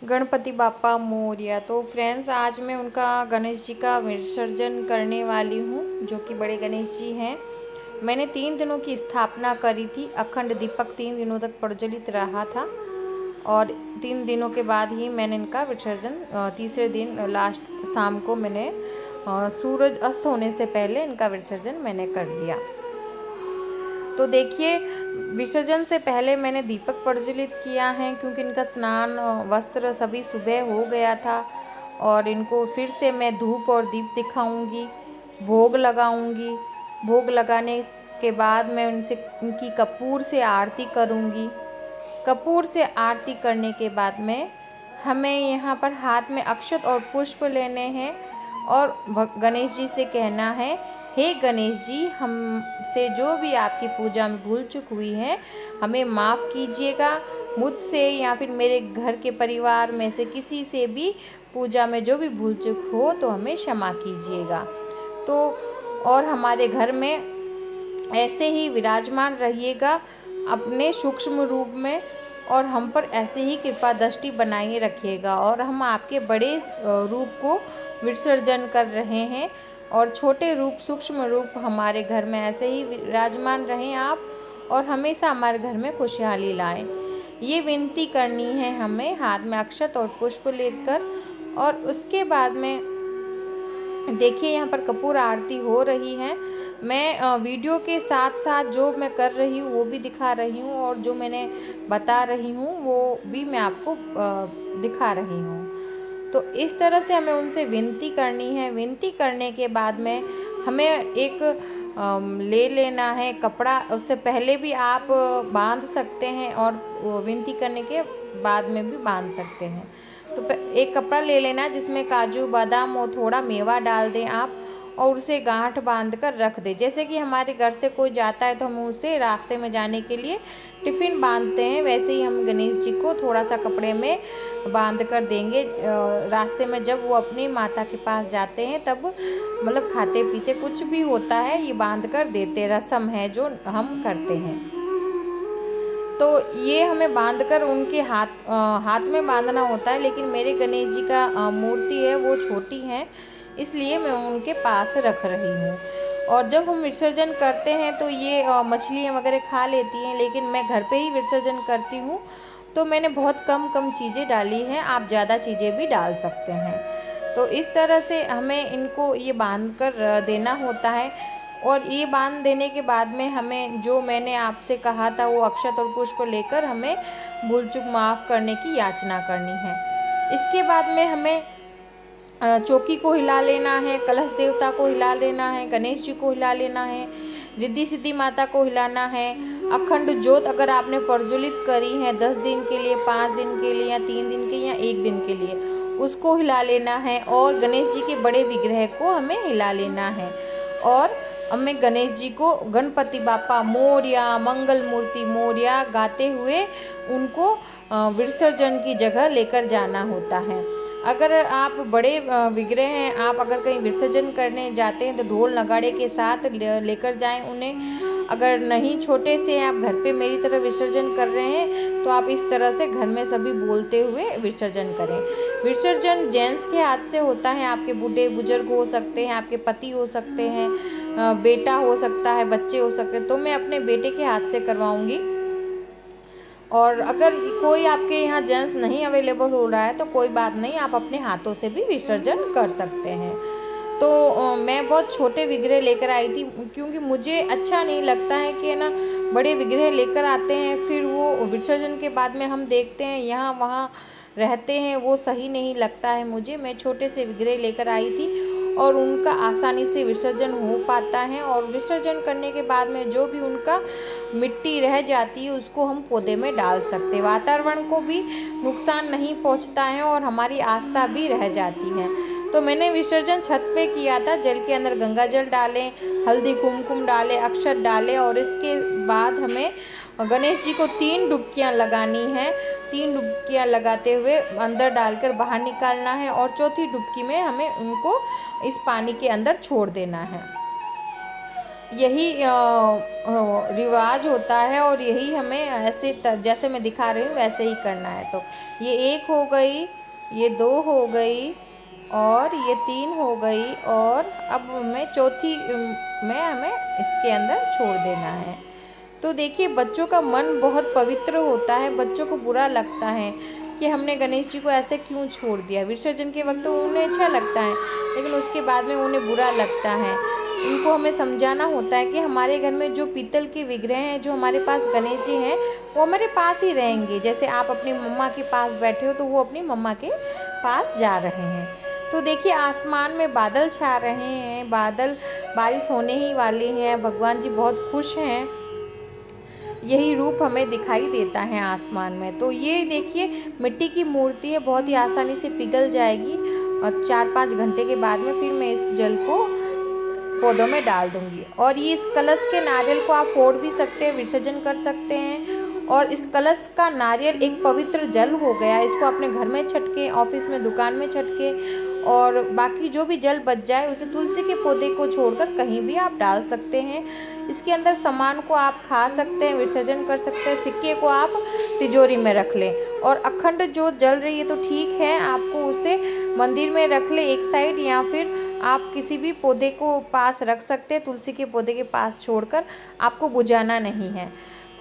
गणपति बाप्पा मोरया। तो फ्रेंड्स, आज मैं उनका गणेश जी का विसर्जन करने वाली हूँ, जो कि बड़े गणेश जी हैं। मैंने 3 दिनों की स्थापना करी थी। अखंड दीपक 3 दिनों तक प्रज्वलित रहा था और 3 दिनों के बाद ही मैंने इनका विसर्जन तीसरे दिन लास्ट शाम को मैंने सूरज अस्त होने से पहले इनका विसर्जन मैंने कर लिया। तो देखिए, विसर्जन से पहले मैंने दीपक प्रज्वलित किया है, क्योंकि इनका स्नान वस्त्र सभी सुबह हो गया था। और इनको फिर से मैं धूप और दीप दिखाऊंगी, भोग लगाऊंगी। भोग लगाने के बाद मैं इनकी कपूर से आरती करूंगी। कपूर से आरती करने के बाद में हमें यहाँ पर हाथ में अक्षत और पुष्प लेने हैं और गणेश जी से कहना है, हे गणेश जी, हमसे जो भी आपकी पूजा में भूल चूक हुई है हमें माफ़ कीजिएगा। मुझसे या फिर मेरे घर के परिवार में से किसी से भी पूजा में जो भी भूल चूक हो तो हमें क्षमा कीजिएगा। तो और हमारे घर में ऐसे ही विराजमान रहिएगा अपने सूक्ष्म रूप में, और हम पर ऐसे ही कृपा दृष्टि बनाए रखिएगा। और हम आपके बड़े रूप को विसर्जन कर रहे हैं और छोटे रूप, सूक्ष्म रूप हमारे घर में ऐसे ही विराजमान रहें आप, और हमेशा हमारे घर में खुशहाली लाएं। ये विनती करनी है हमें, हाथ में अक्षत और पुष्प लेकर। और उसके बाद में देखिए, यहाँ पर कपूर आरती हो रही है। मैं वीडियो के साथ साथ जो मैं कर रही हूँ वो भी दिखा रही हूँ, और जो मैंने बता रही हूँ वो भी मैं आपको दिखा रही हूँ। तो इस तरह से हमें उनसे विनती करनी है। विनती करने के बाद में हमें एक ले लेना है कपड़ा। उससे पहले भी आप बांध सकते हैं और विनती करने के बाद में भी बांध सकते हैं। तो एक कपड़ा ले लेना है जिसमें काजू बादाम और थोड़ा मेवा डाल दें आप, और उसे गांठ बांध कर रख दें। जैसे कि हमारे घर से कोई जाता है तो हम उसे रास्ते में जाने के लिए टिफ़िन बांधते हैं, वैसे ही हम गणेश जी को थोड़ा सा कपड़े में बांध कर देंगे। रास्ते में जब वो अपनी माता के पास जाते हैं तब, मतलब खाते पीते कुछ भी होता है, ये बांध कर देते, रस्म है जो हम करते हैं। तो ये हमें बांधकर उनके हाथ में बांधना होता है। लेकिन मेरे गणेश जी का मूर्ति है वो छोटी है, इसलिए मैं उनके पास रख रही हूँ। और जब हम विसर्जन करते हैं तो ये मछलियाँ वगैरह खा लेती हैं, लेकिन मैं घर पे ही विसर्जन करती हूँ तो मैंने बहुत कम चीज़ें डाली हैं। आप ज़्यादा चीज़ें भी डाल सकते हैं। तो इस तरह से हमें इनको ये बांध कर देना होता है। और ये बांध देने के बाद में हमें, जो मैंने आपसे कहा था, वो अक्षत और पुष्प लेकर हमें भूल चूक माफ़ करने की याचना करनी है। इसके बाद में हमें चौकी को हिला लेना है, कलश देवता को हिला लेना है, गणेश जी को हिला लेना है, रिद्धि सिद्धि माता को हिलाना है। अखंड ज्योत अगर आपने प्रज्वलित करी है 10 दिन के लिए, 5 दिन के लिए, या 3 दिन के या 1 दिन के लिए, उसको हिला लेना है। और गणेश जी के बड़े विग्रह को हमें हिला लेना है। और हमें गणेश जी को गणपति बाप्पा मोरया, मंगल मूर्ति मोरया गाते हुए उनको विसर्जन की जगह लेकर जाना होता है। अगर आप बड़े विग्रह हैं, आप अगर कहीं विसर्जन करने जाते हैं तो ढोल नगाड़े के साथ लेकर जाएं उन्हें। अगर नहीं, छोटे से आप घर पे मेरी तरह विसर्जन कर रहे हैं तो आप इस तरह से घर में सभी बोलते हुए विसर्जन करें। विसर्जन जेंट्स के हाथ से होता है। आपके बूढ़े बुजुर्ग हो सकते हैं, आपके पति हो सकते हैं, बेटा हो सकता है, बच्चे हो सकते हैं। तो मैं अपने बेटे के हाथ से करवाऊंगी। और अगर कोई आपके यहाँ जेंट्स नहीं अवेलेबल हो रहा है तो कोई बात नहीं, आप अपने हाथों से भी विसर्जन कर सकते हैं। तो मैं बहुत छोटे विग्रह लेकर आई थी, क्योंकि मुझे अच्छा नहीं लगता है कि ना बड़े विग्रह लेकर आते हैं, फिर वो विसर्जन के बाद में हम देखते हैं यहाँ वहाँ रहते हैं, वो सही नहीं लगता है मुझे। मैं छोटे से विग्रह लेकर आई थी और उनका आसानी से विसर्जन हो पाता है। और विसर्जन करने के बाद में जो भी उनका मिट्टी रह जाती है उसको हम पौधे में डाल सकते हैं। वातावरण को भी नुकसान नहीं पहुंचता है और हमारी आस्था भी रह जाती है। तो मैंने विसर्जन छत पे किया था। जल के अंदर गंगा जल डालें, हल्दी कुमकुम डालें, अक्षत डालें, और इसके बाद हमें गणेश जी को 3 डुबकियाँ लगानी है। 3 डुबकियाँ लगाते हुए अंदर डालकर बाहर निकालना है, और चौथी डुबकी में हमें उनको इस पानी के अंदर छोड़ देना है। यही रिवाज होता है और यही हमें ऐसे जैसे मैं दिखा रही हूँ वैसे ही करना है। तो ये 1 हो गई, ये 2 हो गई और ये 3 हो गई और अब हमें चौथी में हमें इसके अंदर छोड़ देना है। तो देखिए बच्चों का मन बहुत पवित्र होता है, बच्चों को बुरा लगता है कि हमने गणेश जी को ऐसे क्यों छोड़ दिया। विसर्जन के वक्त तो उन्हें अच्छा लगता है, लेकिन उसके बाद में उन्हें बुरा लगता है। उनको हमें समझाना होता है कि हमारे घर में जो पीतल के विग्रह हैं, जो हमारे पास गणेश जी हैं, वो हमारे पास ही रहेंगे। जैसे आप अपनी मम्मा के पास बैठे हो तो वो अपनी मम्मा के पास जा रहे हैं। तो देखिए आसमान में बादल छा रहे हैं, बारिश होने ही वाली है, भगवान जी बहुत खुश हैं। यही रूप हमें दिखाई देता है आसमान में। तो ये देखिए मिट्टी की मूर्ति है, बहुत ही आसानी से पिघल जाएगी और 4-5 घंटे के बाद में फिर मैं इस जल को पौधों में डाल दूंगी। और ये इस कलश के नारियल को आप फोड़ भी सकते हैं, विसर्जन कर सकते हैं। और इस कलश का नारियल एक पवित्र जल हो गया, इसको अपने घर में छटके, ऑफिस में, दुकान में छटके और बाकी जो भी जल बच जाए उसे तुलसी के पौधे को छोड़कर कहीं भी आप डाल सकते हैं। इसके अंदर सामान को आप खा सकते हैं, विसर्जन कर सकते हैं, सिक्के को आप तिजोरी में रख लें। और अखंड जो जल रही है तो ठीक है, आपको उसे मंदिर में रख ले एक साइड, या फिर आप किसी भी पौधे को पास रख सकते हैं, तुलसी के पौधे के पास छोड़कर, आपको बुझाना नहीं है।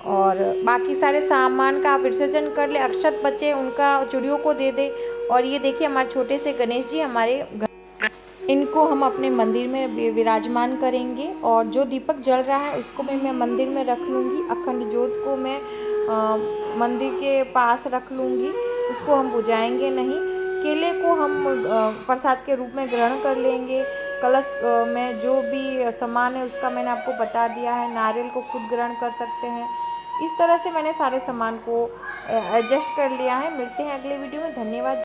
और बाकी सारे सामान का आप विसर्जन कर ले, अक्षत बचे उनका चिड़ियों को दे दे। और ये देखिए हमारे छोटे से गणेश जी हमारे इनको हम अपने मंदिर में विराजमान करेंगे। और जो दीपक जल रहा है उसको भी मैं मंदिर में रख लूँगी, अखंड ज्योत को मैं मंदिर के पास रख लूँगी, उसको हम बुझाएंगे नहीं। केले को हम प्रसाद के रूप में ग्रहण कर लेंगे। कलश में जो भी सामान है उसका मैंने आपको बता दिया है, नारियल को खुद ग्रहण कर सकते हैं। इस तरह से मैंने सारे सामान को एडजस्ट कर लिया है। मिलते हैं अगले वीडियो में, धन्यवाद।